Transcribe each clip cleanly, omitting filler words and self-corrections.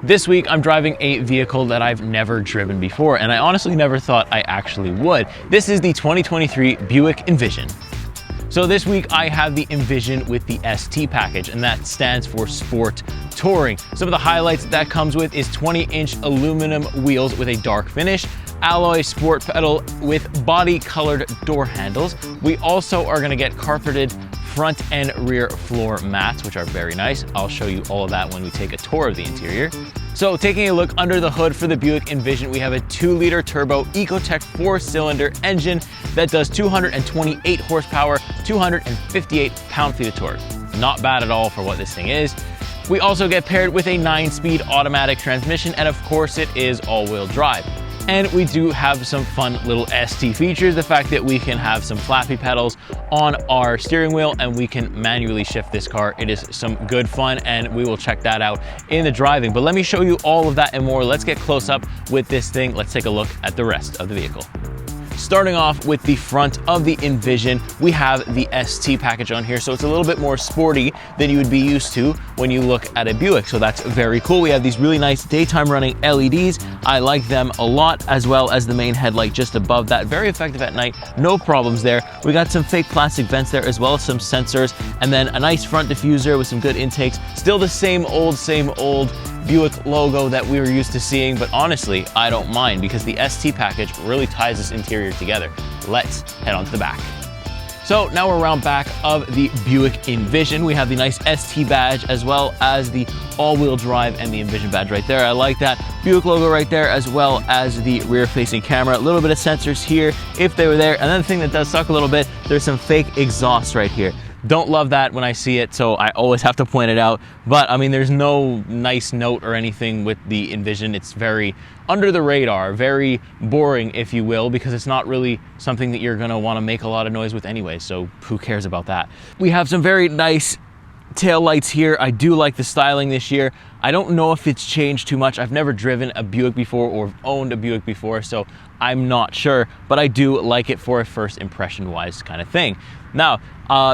This week, I'm driving a vehicle that I've never driven before, and I honestly never thought I actually would. This is the 2023 Buick Envision. So this week, I have the Envision with the ST package, and that stands for Sport Touring. Some of the highlights that comes with is 20-inch aluminum wheels with a dark finish, alloy sport pedal with body-colored door handles. We also are gonna get carpeted front and rear floor mats, which are very nice. I'll show you all of that when we take a tour of the interior. So taking a look under the hood for the Buick Envision, we have a 2-liter turbo Ecotec 4-cylinder engine that does 228 horsepower, 258 pound-feet of torque. Not bad at all for what this thing is. We also get paired with a 9-speed automatic transmission, and of course it is all-wheel drive. And we do have some fun little ST features. The fact that we can have some flappy pedals on our steering wheel and we can manually shift this car. It is some good fun, and we will check that out in the driving. But let me show you all of that and more. Let's get close up with this thing. Let's take a look at the rest of the vehicle. Starting off with the front of the Envision, we have the ST package on here, so it's a little bit more sporty than you would be used to when you look at a Buick, so that's very cool. We have these really nice daytime running LEDs. I like them a lot, as well as the main headlight just above that. Very effective at night, no problems there. We got some fake plastic vents there, as well as some sensors, and then a nice front diffuser with some good intakes. Still the same old Buick logo that we were used to seeing, but honestly, I don't mind because the ST package really ties this interior together. Let's head on to the back. So now we're around back of the Buick Envision. We have the nice ST badge as well as the all-wheel drive and the Envision badge right there. I like that Buick logo right there, as well as the rear-facing camera. A little bit of sensors here if they were there. And then the thing that does suck a little bit, there's some fake exhaust right here. Don't love that when I see it, so I always have to point it out. But I mean, there's no nice note or anything with the Envision. It's very under the radar, very boring, if you will, because it's not really something that you're gonna wanna make a lot of noise with anyway, so who cares about that? We have some very nice tail lights here. I do like the styling this year. I don't know if it's changed too much. I've never driven a Buick before or owned a Buick before, so I'm not sure, but I do like it for a first impression wise kind of thing. Now,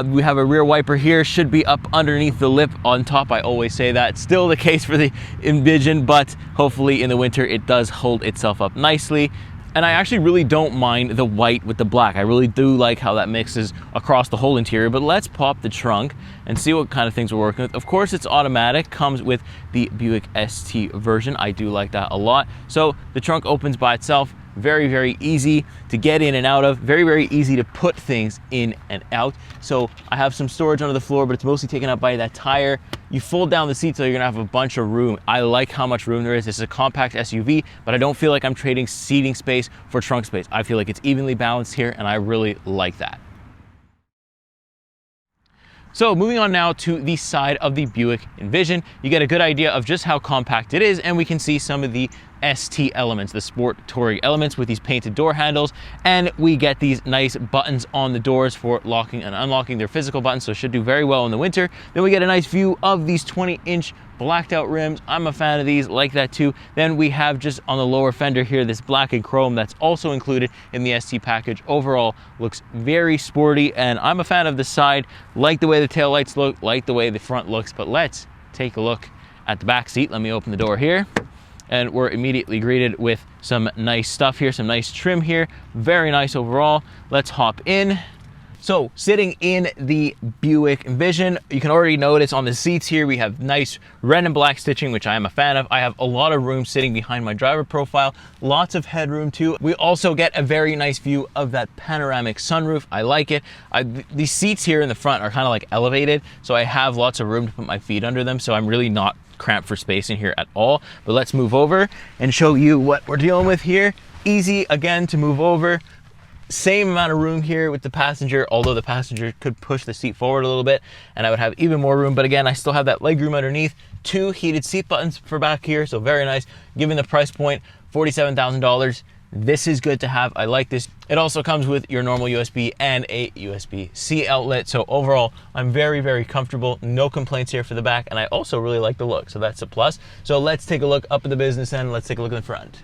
we have a rear wiper here, should be up underneath the lip on top. I always say that. Still the case for the Envision, but hopefully in the winter it does hold itself up nicely. And I actually really don't mind the white with the black. I really do like how that mixes across the whole interior, but let's pop the trunk and see what kind of things we're working with. Of course, it's automatic, comes with the Buick ST version. I do like that a lot. So the trunk opens by itself. Very, very easy to get in and out of. Very, very easy to put things in and out. So I have some storage under the floor, but it's mostly taken up by that tire. You fold down the seat, so you're gonna have a bunch of room. I like how much room there is. This is a compact SUV, but I don't feel like I'm trading seating space for trunk space. I feel like it's evenly balanced here, and I really like that. So moving on now to the side of the Buick Envision, you get a good idea of just how compact it is, and we can see some of the ST elements, the Sport Touring elements with these painted door handles, and we get these nice buttons on the doors for locking and unlocking. Their physical buttons, so should do very well in the winter. Then we get a nice view of these 20-inch blacked out rims. I'm a fan of these, like that too. Then we have just on the lower fender here, this black and chrome that's also included in the ST package. Overall, looks very sporty, and I'm a fan of the side. Like the way the taillights look, like the way the front looks, but let's take a look at the back seat. Let me open the door here. And we're immediately greeted with some nice stuff here, some nice trim here. Very nice overall. Let's hop in. So sitting in the Buick Envision, you can already notice on the seats here, we have nice red and black stitching, which I am a fan of. I have a lot of room sitting behind my driver profile, lots of headroom too. We also get a very nice view of that panoramic sunroof. I like it. These seats here in the front are kind of like elevated, so I have lots of room to put my feet under them, so I'm really not cramped for space in here at all. But let's move over and show you what we're dealing with here. Easy again to move over. Same amount of room here with the passenger, although the passenger could push the seat forward a little bit and I would have even more room. But again, I still have that leg room underneath. 2 heated seat buttons for back here, so very nice. Given the price point, $47,000, this is good to have. I like this. It also comes with your normal USB and a USB-C outlet. So overall, I'm very, very comfortable. No complaints here for the back. And I also really like the look, so that's a plus. So let's take a look up at the business end. Let's take a look in the front.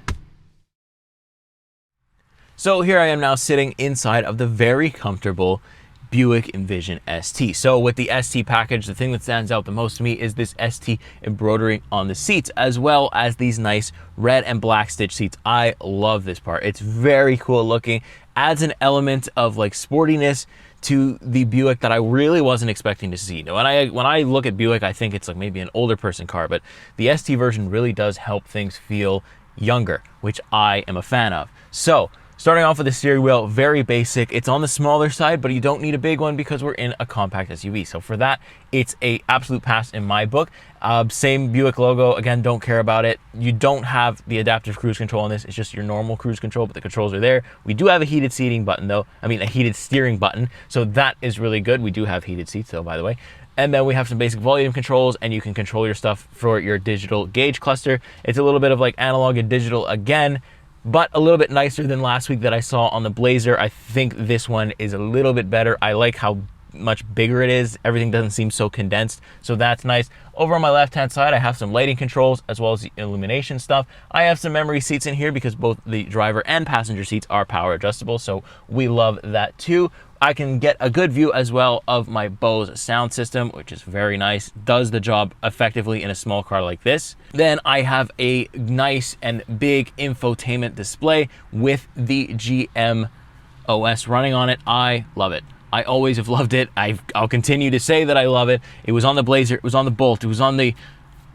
So here I am now sitting inside of the very comfortable Buick Envision ST. So with the ST package, the thing that stands out the most to me is this ST embroidery on the seats, as well as these nice red and black stitch seats. I love this part. It's very cool looking, adds an element of like sportiness to the Buick that I really wasn't expecting to see. Now, when I look at Buick, I think it's like maybe an older person car, but the ST version really does help things feel younger, which I am a fan of. So starting off with the steering wheel, very basic. It's on the smaller side, but you don't need a big one because we're in a compact SUV. So for that, it's a absolute pass in my book. Same Buick logo, again, don't care about it. You don't have the adaptive cruise control on this. It's just your normal cruise control, but the controls are there. We do have a heated seating button though. I mean, a heated steering button. So that is really good. We do have heated seats though, by the way. And then we have some basic volume controls, and you can control your stuff for your digital gauge cluster. It's a little bit of like analog and digital again, but a little bit nicer than last week that I saw on the Blazer. I think this one is a little bit better. I like how much bigger it is. Everything doesn't seem so condensed, so that's nice. Over on my left-hand side, I have some lighting controls as well as the illumination stuff. I have some memory seats in here because both the driver and passenger seats are power adjustable, so we love that too. I can get a good view as well of my Bose sound system, which is very nice. Does the job effectively in a small car like this. Then I have a nice and big infotainment display with the GM OS running on it. I love it. I always have loved it. I'll continue to say that I love it. It was on the Blazer, it was on the Bolt, it was on the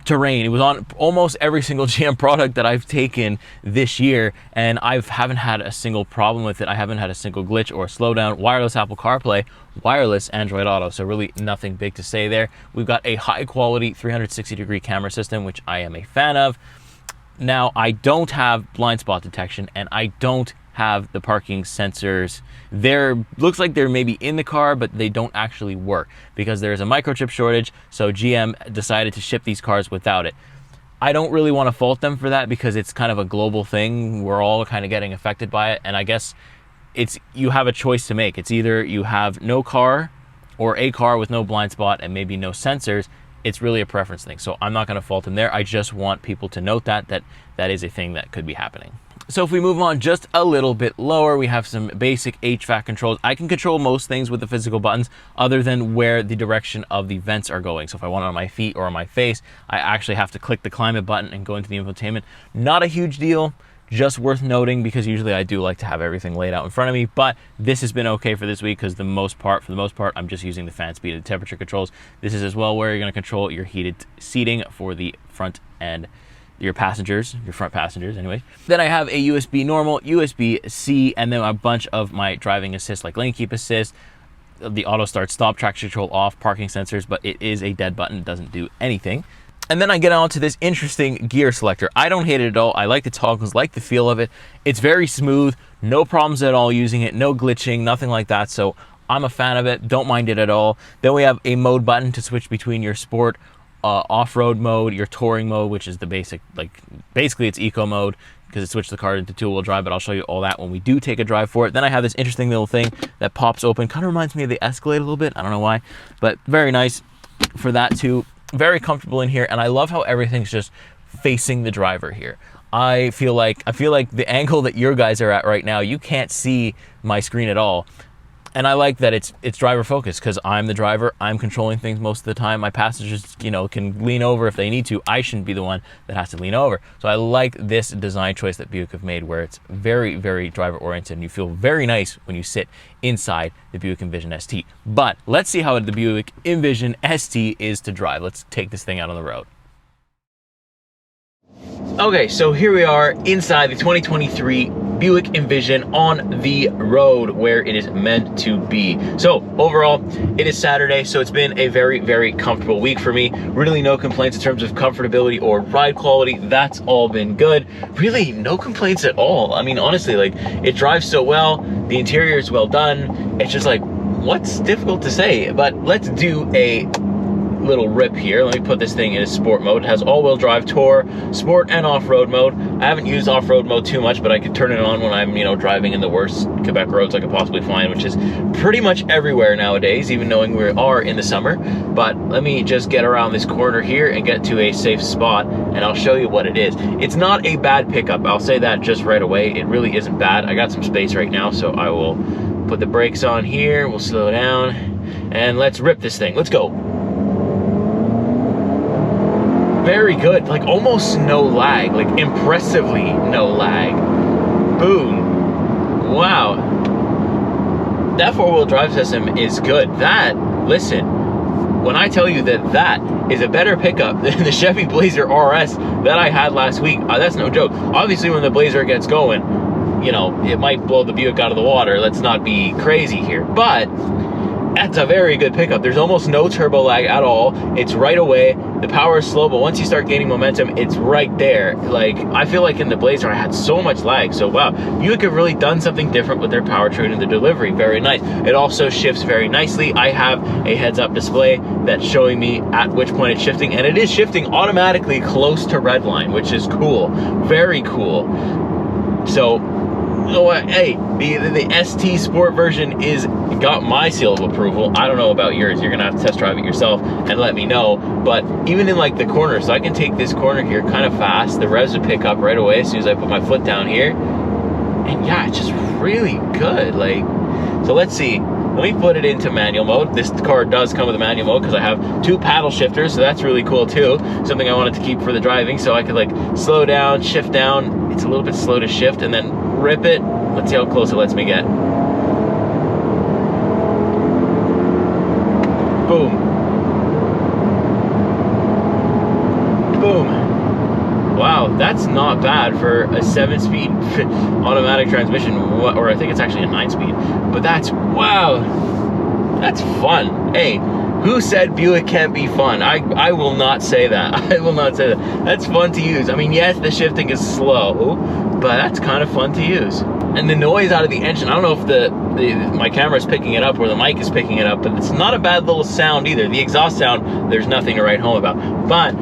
Terrain, it was on almost every single GM product that I've taken this year, and I haven't had a single problem with it. I haven't had a single glitch or slowdown. Wireless Apple CarPlay, wireless Android Auto, so really nothing big to say there. We've got a high quality 360-degree camera system, which I am a fan of. Now, I don't have blind spot detection, and I don't have the parking sensors. There looks like they're maybe in the car, but they don't actually work because there's a microchip shortage, so GM decided to ship these cars without it. I don't really want to fault them for that because it's kind of a global thing. We're all kind of getting affected by it, and I guess you have a choice to make. It's either you have no car or a car with no blind spot and maybe no sensors. It's really a preference thing, so I'm not going to fault them there. I just want people to note that is a thing that could be happening. So if we move on just a little bit lower, we have some basic HVAC controls. I can control most things with the physical buttons other than where the direction of the vents are going. So if I want it on my feet or on my face, I actually have to click the climate button and go into the infotainment. Not a huge deal, just worth noting because usually I do like to have everything laid out in front of me, but this has been okay for this week because for the most part, I'm just using the fan speed and temperature controls. This is as well where you're going to control your heated seating for the front and your front passengers anyway. Then I have a USB normal, USB-C, and then a bunch of my driving assist like lane keep assist, the auto start stop, traction control off, parking sensors, but it is a dead button, it doesn't do anything. And then I get on to this interesting gear selector. I don't hate it at all. I like the toggles, like the feel of it. It's very smooth, no problems at all using it, no glitching, nothing like that. So I'm a fan of it, don't mind it at all. Then we have a mode button to switch between your sport, off-road mode, your touring mode, which is the basic, basically it's eco mode because it switched the car into two-wheel drive, but I'll show you all that when we do take a drive for it. Then I have this interesting little thing that pops open, kind of reminds me of the Escalade a little bit, I don't know why, but very nice for that too. Very comfortable in here, and I love how everything's just facing the driver here. I feel like the angle that your guys are at right now, you can't see my screen at all. And I like that it's driver focused because I'm the driver. I'm controlling things most of the time. My passengers, can lean over if they need to. I shouldn't be the one that has to lean over. So I like this design choice that Buick have made where it's very, very driver oriented and you feel very nice when you sit inside the Buick Envision ST. But let's see how the Buick Envision ST is to drive. Let's take this thing out on the road. Okay, so here we are inside the 2023 Buick Envision on the road where it is meant to be. So overall, it is Saturday, so it's been a very, very comfortable week for me. Really no complaints in terms of comfortability or ride quality. That's all been good. Really no complaints at all. I mean, honestly, it drives so well. The interior is well done. It's just what's difficult to say? But let's do a little rip here. Let me put this thing in sport mode. It has all-wheel drive, tour, sport, and off-road mode. I haven't used off-road mode too much, but I could turn it on when I'm, driving in the worst Quebec roads I could possibly find, which is pretty much everywhere nowadays, even knowing we are in the summer. But let me just get around this corner here and get to a safe spot, and I'll show you what it is. It's not a bad pickup. I'll say that just right away. It really isn't bad. I got some space right now, so I will put the brakes on here, we'll slow down, and let's rip this thing. Let's go. Very good, like almost no lag, like impressively no lag. Boom. Wow. That four-wheel drive system is good. That, listen, when I tell you that that is a better pickup than the Chevy Blazer RS that I had last week, that's no joke. Obviously, when the Blazer gets going, you know, it might blow the Buick out of the water. Let's not be crazy here. But that's a very good pickup. There's almost no turbo lag at all. It's right away. The power is slow, but once you start gaining momentum, it's right there. Like, I feel like in the Blazer, I had so much lag. So, wow, Buick have really done something different with their powertrain and the delivery. Very nice. It also shifts very nicely. I have a heads-up display that's showing me at which point it's shifting, and it is shifting automatically close to redline, which is cool. Very cool. So, hey, the ST Sport version is got my seal of approval. I don't know about yours. You're gonna have to test drive it yourself and let me know. But even in like the corner, so I can take this corner here kind of fast. The revs would pick up right away as soon as I put my foot down here. And yeah, it's just really good. Like, so let's see. Let me put it into manual mode. This car does come with a manual mode because I have 2 paddle shifters, so that's really cool too. Something I wanted to keep for the driving, so I could like slow down, shift down. It's a little bit slow to shift, and then rip it. Let's see how close it lets me get. Boom. Boom. Wow, that's not bad for a 7-speed automatic transmission, or I think it's actually a 9-speed. But that's, wow, that's fun. Hey, who said Buick can't be fun? I will not say that. I will not say that. That's fun to use. I mean, yes, the shifting is slow, but that's kind of fun to use. And the noise out of the engine, I don't know if my camera is picking it up or the mic is picking it up, but it's not a bad little sound either. The exhaust sound, there's nothing to write home about. But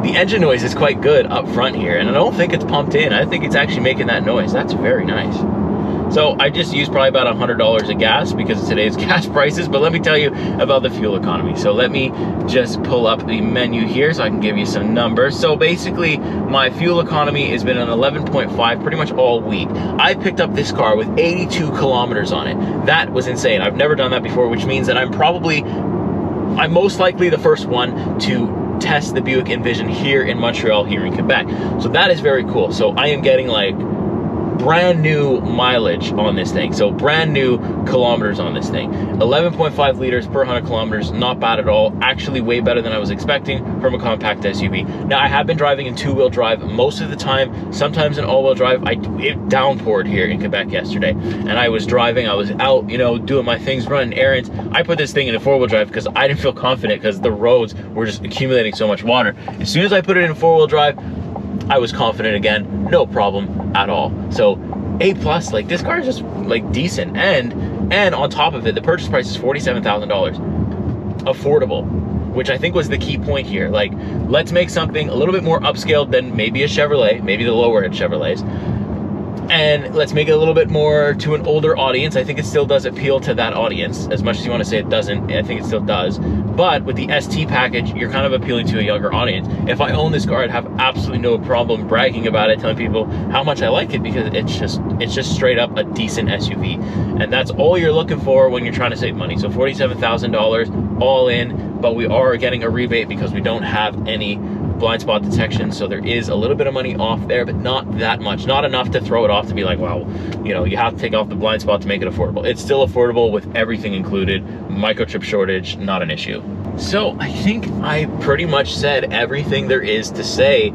the engine noise is quite good up front here, and I don't think it's pumped in. I think it's actually making that noise. That's very nice. So I just used probably about $100 of gas because of today's gas prices, but let me tell you about the fuel economy. So let me just pull up the menu here so I can give you some numbers. So basically my fuel economy has been an 11.5 pretty much all week. I picked up this car with 82 kilometers on it. That was insane. I've never done that before, which means that I'm most likely the first one to test the Buick Envision here in Montreal, here in Quebec. So that is very cool. So I am getting like brand new mileage on this thing, so brand new kilometers on this thing. 11.5 liters per 100 kilometers, not bad at all. Actually way better than I was expecting from a compact SUV. Now I have been driving in 2-wheel drive most of the time, sometimes in all-wheel drive. It downpoured here in Quebec yesterday, and I was driving, I was out, you know, doing my things, running errands. I put this thing in a 4-wheel drive because I didn't feel confident because the roads were just accumulating so much water. As soon as I put it in 4-wheel drive, I was confident again, no problem at all. So A+, like this car is just like decent, and on top of it, the purchase price is $47,000, affordable, which I think was the key point here. Like, let's make something a little bit more upscaled than maybe a Chevrolet, maybe the lower end Chevrolets, and let's make it a little bit more to an older audience. I think it still does appeal to that audience. As much as you want to say it doesn't, I think it still does. But with the ST package, you're kind of appealing to a younger audience. If I own this car, I'd have absolutely no problem bragging about it, telling people how much I like it, because it's just straight up a decent SUV. And that's all you're looking for when you're trying to save money. So $47,000 all in, but we are getting a rebate because we don't have any blind spot detection, so there is a little bit of money off there, but not that much, not enough to throw it off to be like, wow, you know, you have to take off the blind spot to make it affordable. It's still affordable with everything included. Microchip shortage, not an issue. So I think I pretty much said everything there is to say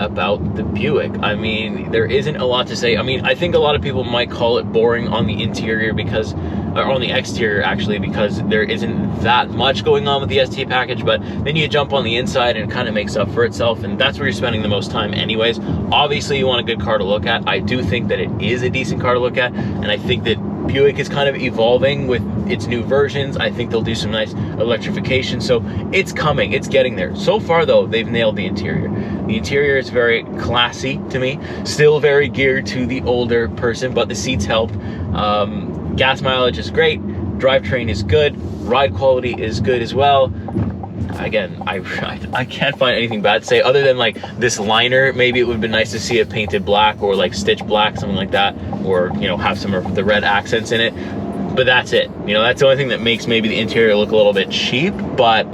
about the Buick. I mean, there isn't a lot to say. I mean, I think a lot of people might call it boring on the interior because, or on the exterior actually, because there isn't that much going on with the ST package, but then you jump on the inside and it kind of makes up for itself, and that's where you're spending the most time anyways. Obviously you want a good car to look at. I do think that it is a decent car to look at, and I think that Buick is kind of evolving with its new versions. I think they'll do some nice electrification, so it's coming, it's getting there. So far though, they've nailed the interior. The interior is very classy to me, still very geared to the older person, but the seats help. Gas mileage is great, drivetrain is good, ride quality is good as well. again, I can't find anything bad to say other than like this liner. Maybe it would have been nice to see it painted black or like stitch black, something like that, or you know, have some of the red accents in it. But that's it. You know, that's the only thing that makes maybe the interior look a little bit cheap, but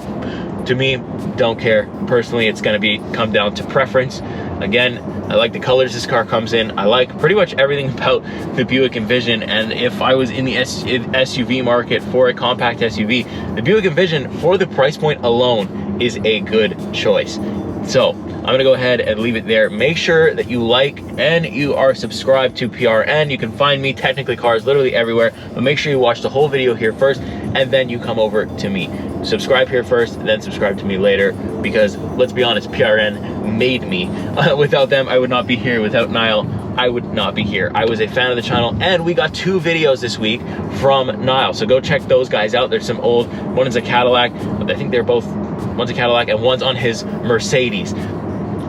to me, don't care. Personally, it's gonna come down to preference. Again, I like the colors this car comes in. I like pretty much everything about the Buick Envision, and if I was in the SUV market for a compact SUV, the Buick Envision for the price point alone is a good choice. So I'm gonna go ahead and leave it there. Make sure that you like and you are subscribed to PRN. You can find me, Technically Cars, literally everywhere, but make sure you watch the whole video here first and then you come over to me. Subscribe here first, then subscribe to me later, because let's be honest, PRN made me. Without them, I would not be here. Without Niall, I would not be here. I was a fan of the channel, and we got 2 videos this week from Niall, so go check those guys out. There's some old, one is a Cadillac, I think they're both, one's a Cadillac and one's on his Mercedes.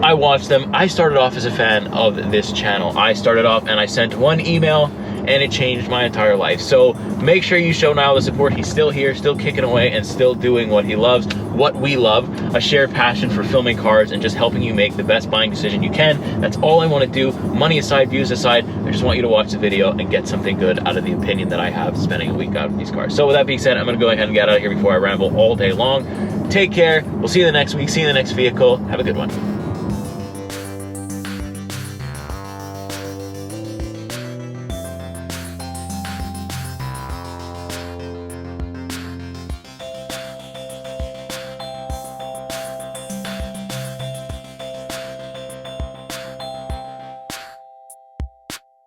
I watched them. I started off as a fan of this channel. I started off and I sent 1 email and it changed my entire life. So make sure you show Niall the support. He's still here, still kicking away, and still doing what he loves, what we love, a shared passion for filming cars and just helping you make the best buying decision you can. That's all I want to do. Money aside, views aside, I just want you to watch the video and get something good out of the opinion that I have spending a week out of these cars. So with that being said, I'm gonna go ahead and get out of here before I ramble all day long. Take care. We'll see you the next week. See you in the next vehicle. Have a good one.